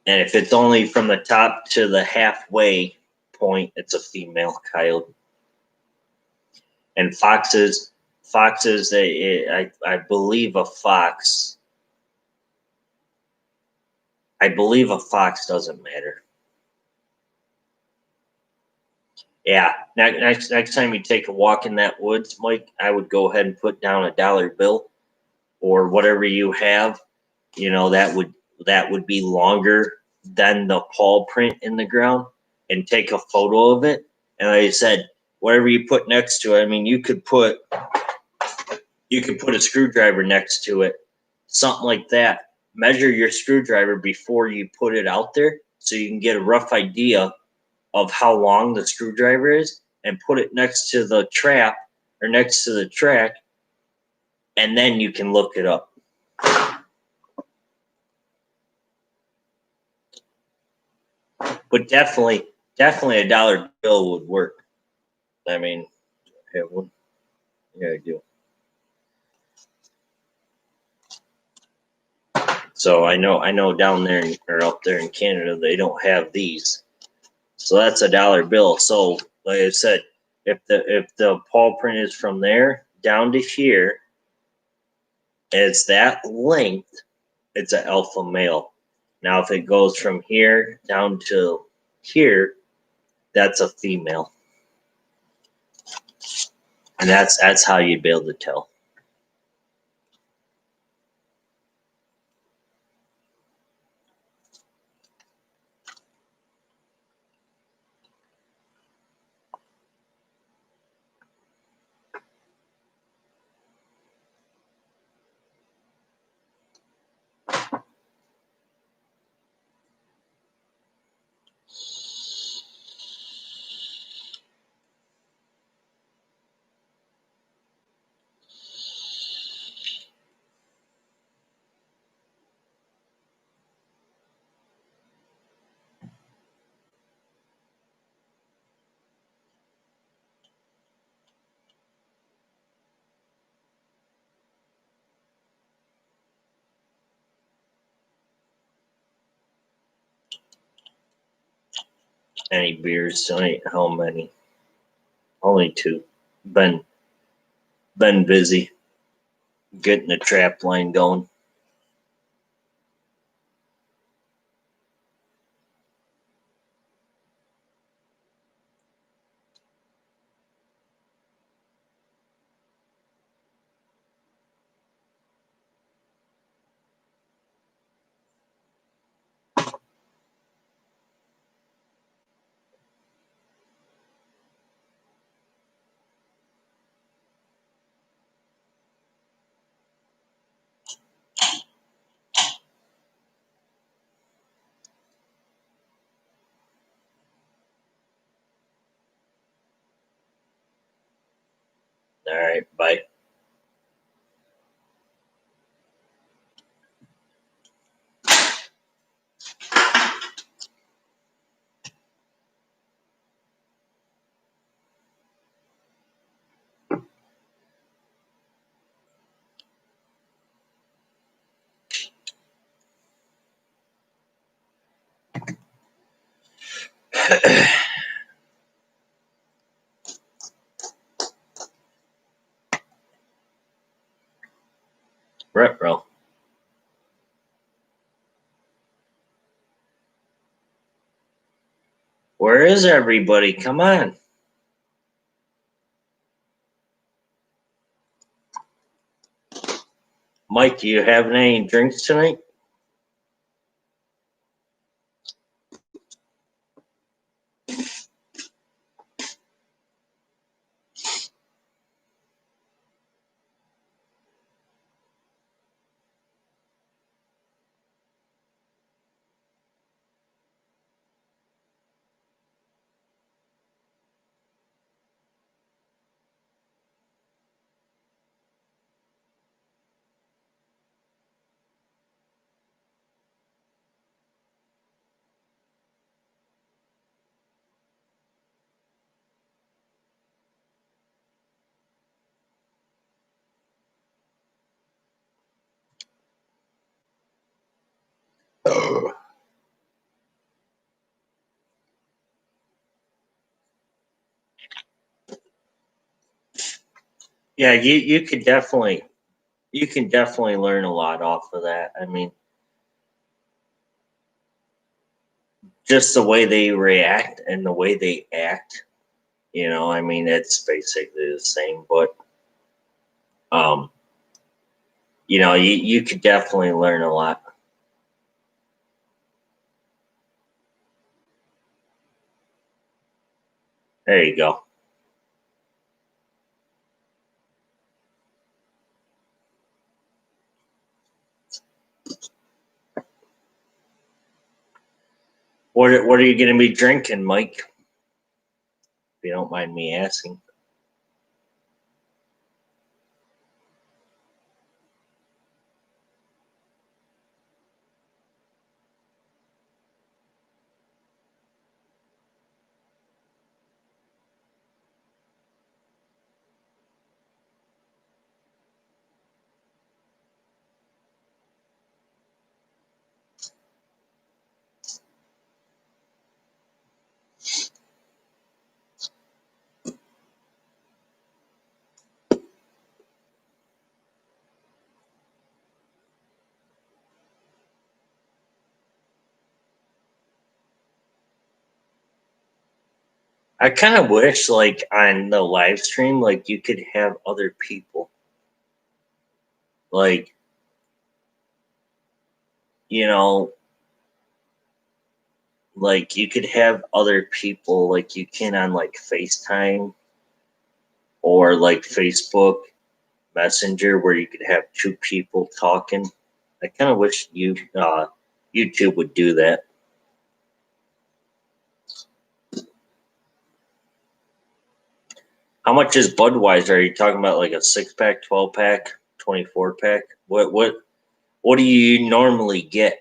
And if it's only from the top to the halfway point, it's a female coyote. And foxes, I believe a fox. I believe a fox doesn't matter. Yeah. Next time you take a walk in that woods, Mike, I would go ahead and put down $1 bill or whatever you have. You know, that would be longer than the paw print in the ground, and take a photo of it. And like I said, whatever you put next to it, I mean, you could put a screwdriver next to it, something like that. Measure your screwdriver before you put it out there so you can get a rough idea of how long the screwdriver is, and put it next to the trap or next to the track, and then you can look it up. But definitely $1 bill would work. I mean, it would. Yeah, I do. So I know down there or up there in Canada they don't have these. So that's $1 bill. So like I said, if the paw print is from there down to here, it's that length, it's an alpha male. Now if it goes from here down to here, that's a female. And that's how you'd be able to tell. Any beers tonight? How many? Only 2. Been busy getting the trap line going. All right, bye. Retro. Where is everybody? Come on. Mike, do you have any drinks tonight? Yeah, you can definitely learn a lot off of that. I mean, just the way they react and the way they act, I mean, it's basically the same, but um, you could definitely learn a lot. There you go. What are you going to be drinking, Mike? If you don't mind me asking. I kind of wish, like, on the live stream, like, you could have other people, like, you know, like you could have other people, like you can on like FaceTime or like Facebook Messenger, where you could have two people talking. I kind of wish YouTube would do that. How much is Budweiser? Are you talking about like a 6 pack, 12 pack, 24 pack? What do you normally get,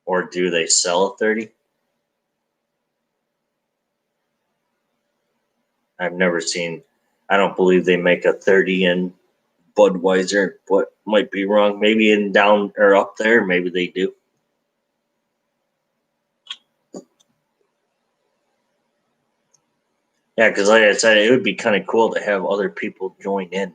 or do they sell a 30? I've never seen. I don't believe they make a 30 in Budweiser, but might be wrong. Maybe in down or up there, maybe they do. Yeah, because like I said, it would be kind of cool to have other people join in.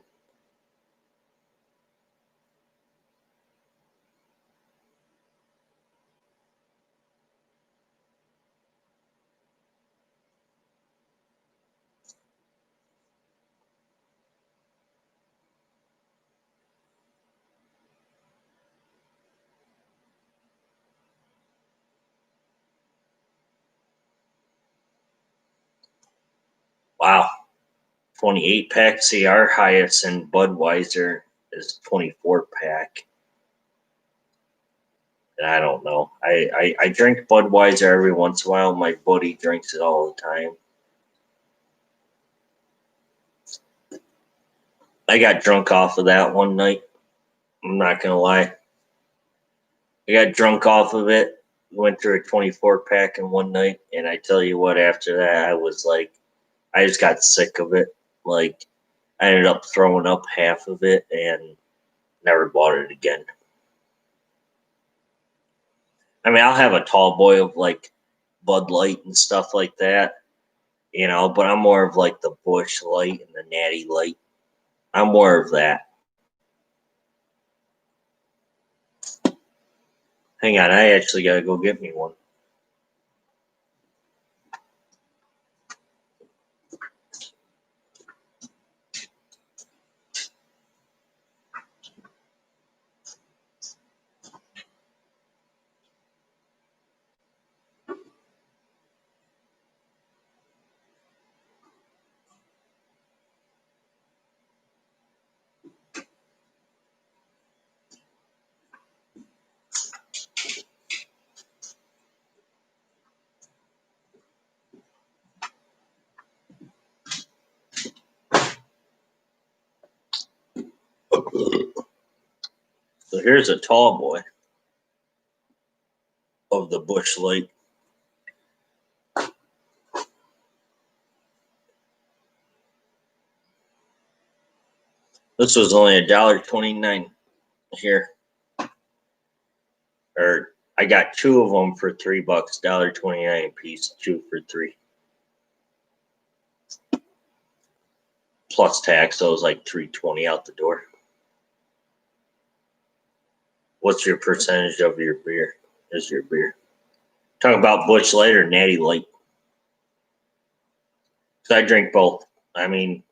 Wow, 28 pack. See, our highest in Budweiser is 24 pack. And I don't know. I drink Budweiser every once in a while. My buddy drinks it all the time. I got drunk off of that one night. I'm not gonna lie. I got drunk off of it. Went through a 24 pack in one night, and I tell you what, after that, I was like, I just got sick of it. Like, I ended up throwing up half of it and never bought it again. I mean, I'll have a tall boy of like Bud Light and stuff like that, but I'm more of like the Bush Light and the Natty Light. I'm more of that. Hang on, I actually got to go get me one. So here's a tall boy of the Bush Light. This was only $1.29 here. Or I got two of them for $3, $1.29 a piece, two for three. plus tax, so it was like $3.20 out the door. What's your percentage of your beer? Is your beer? Talk about Busch Light or Natty Light. Because I drink both. I mean,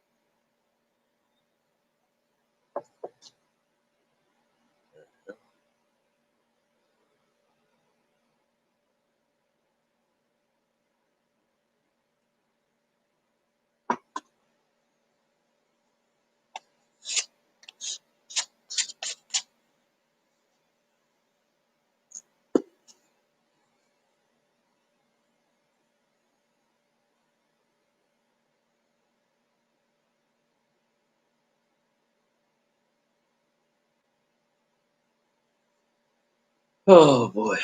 oh boy.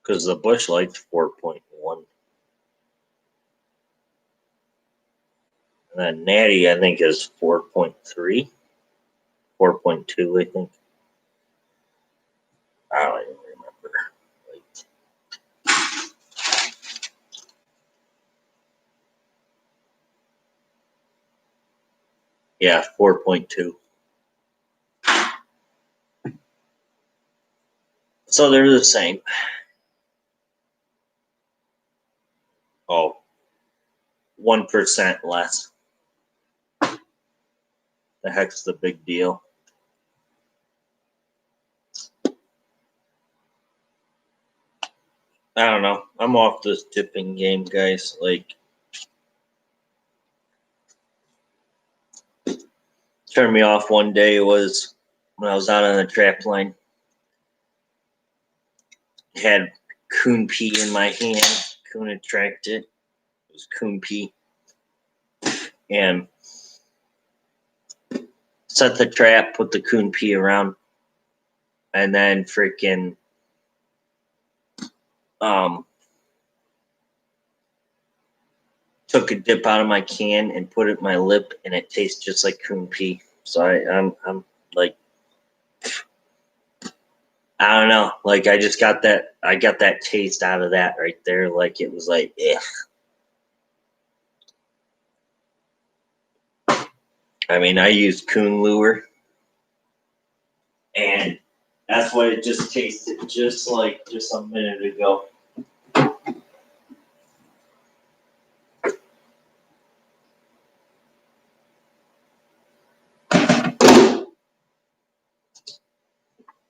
Because the Busch Light's 4.1. And then Natty, I think, is 4.3. 4.2, I think. I don't even remember. Yeah, 4.2. So they're the same. Oh, 1% less. The heck's the big deal? I don't know. I'm off this dipping game, guys. Like, turned me off one day was when I was out on the trap line. Had coon pea in my hand. Coon had tracked it. It was coon pea. And set the trap, put the coon pea around, and then freaking took a dip out of my can and put it in my lip, and it tastes just like coon pea. So I'm like, I don't know. Like I just got that. I got that taste out of that right there. Like it was like, eh. I mean, I used coon lure, and that's what it just tasted just like just a minute ago.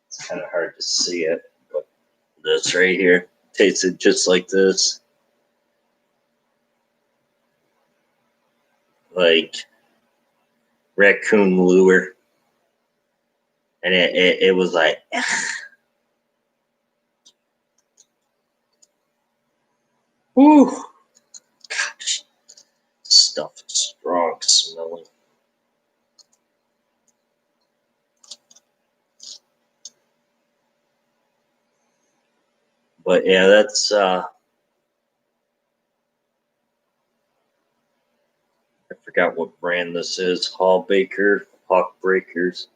It's kind of hard to see it, but this right here tasted just like this. Like raccoon lure. And it was like, whew. Gosh, stuff is strong smelling. But yeah, that's I forgot what brand this is. Hall Baker, Hawk Breakers,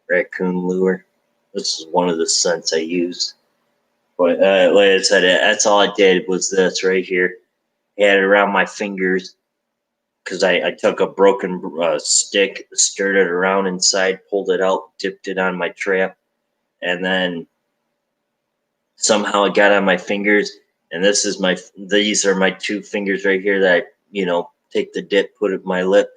Raccoon Lure. This is one of the scents I use. But like I said, that's all I did was this right here. I had it around my fingers because I took a broken stick, stirred it around inside, pulled it out, dipped it on my trap, and then somehow it got on my fingers. And these are my two fingers right here that I, take the dip, put it in my lip.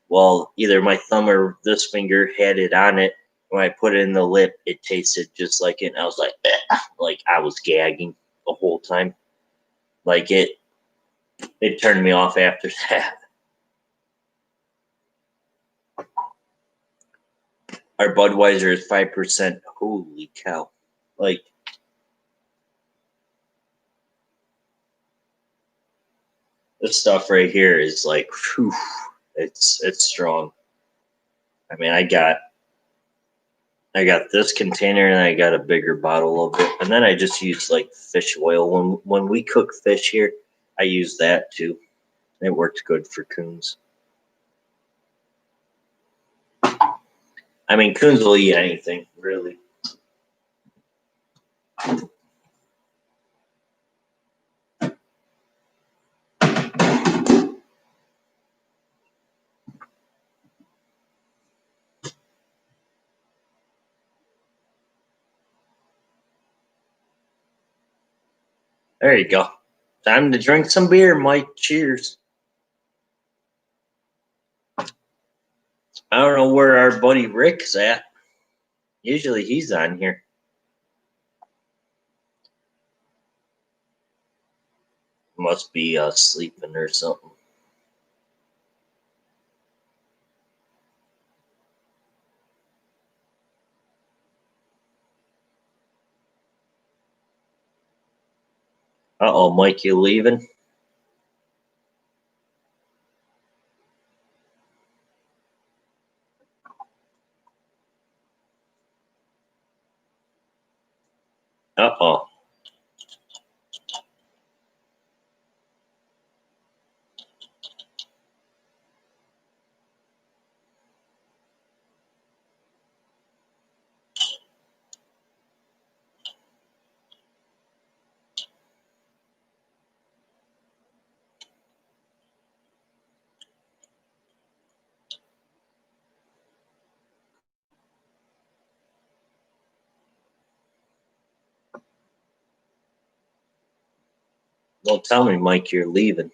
Well, either my thumb or this finger had it on it. When I put it in the lip, it tasted just like it. And I was like, like I was gagging the whole time. Like it turned me off after that. Our Budweiser is 5%. Holy cow. Like, this stuff right here is like, whew, it's strong. I mean, I got this container and I got a bigger bottle of it. And then I just use like fish oil. When we cook fish here, I use that too. It works good for coons. I mean, coons will eat anything, really. There you go. Time to drink some beer, Mike. Cheers. I don't know where our buddy Rick's at. Usually he's on here. Must be sleeping or something. Uh-oh, Mike, you leaving? Uh-oh. Don't tell me, Mike, you're leaving.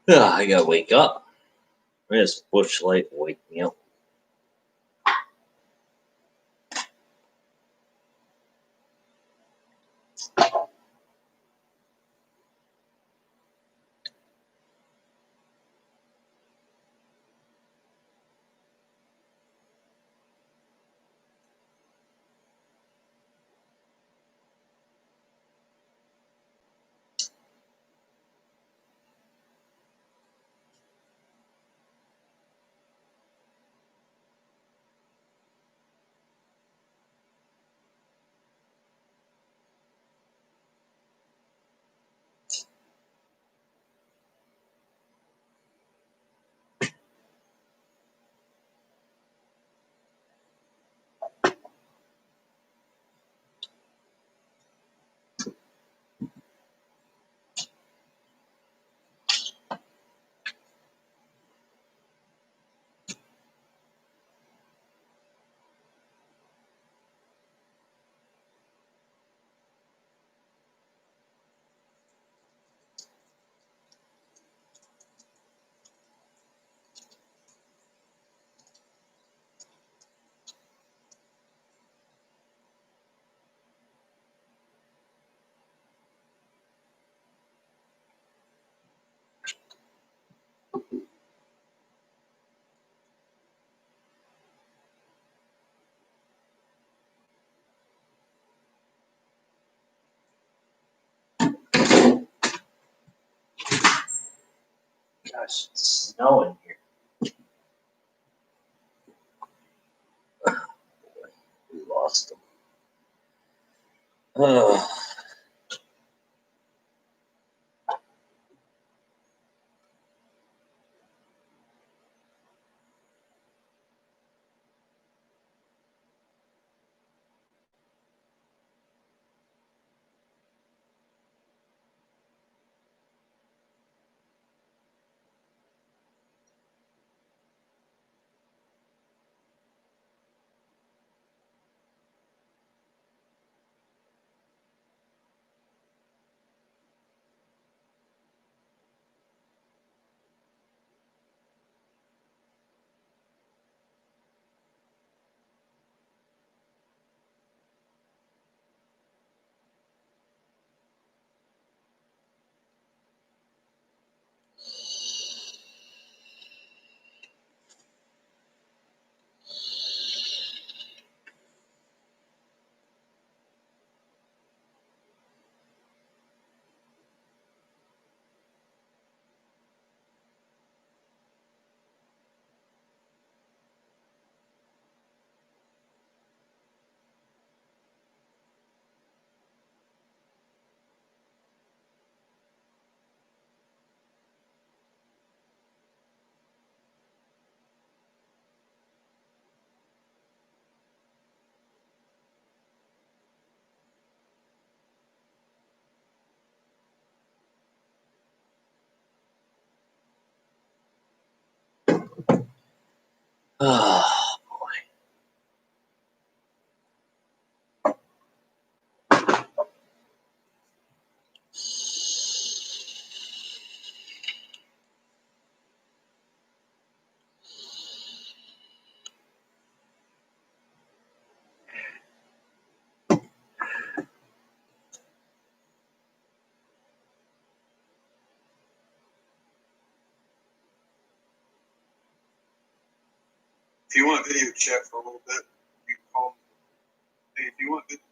I gotta wake up. This bush light will wake me up. Gosh, it's snowing here. We lost them. Oh. Oh, If you want video chat for a little bit, you can call me. Hey, if you want video.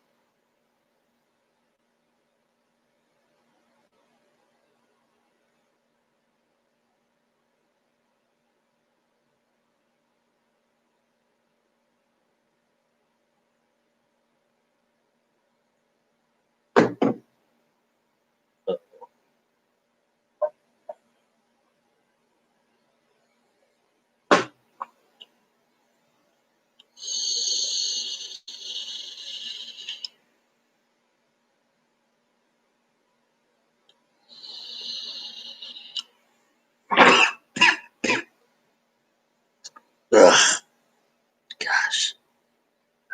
ugh, gosh.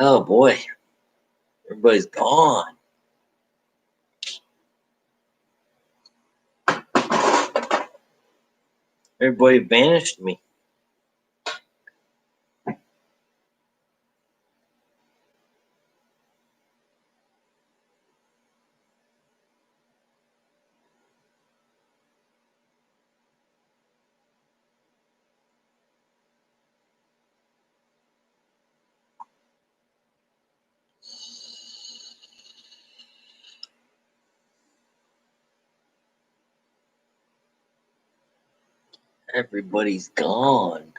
Oh boy. Everybody's gone. Everybody vanished me. Everybody's gone.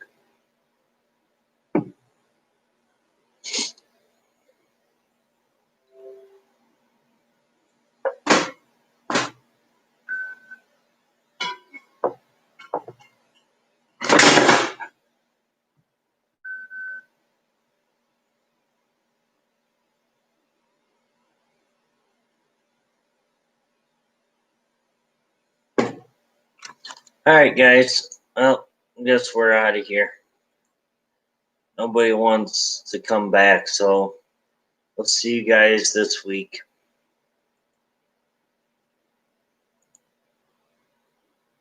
Alright, guys. Well, I guess we're out of here. Nobody wants to come back, so we'll see you guys this week.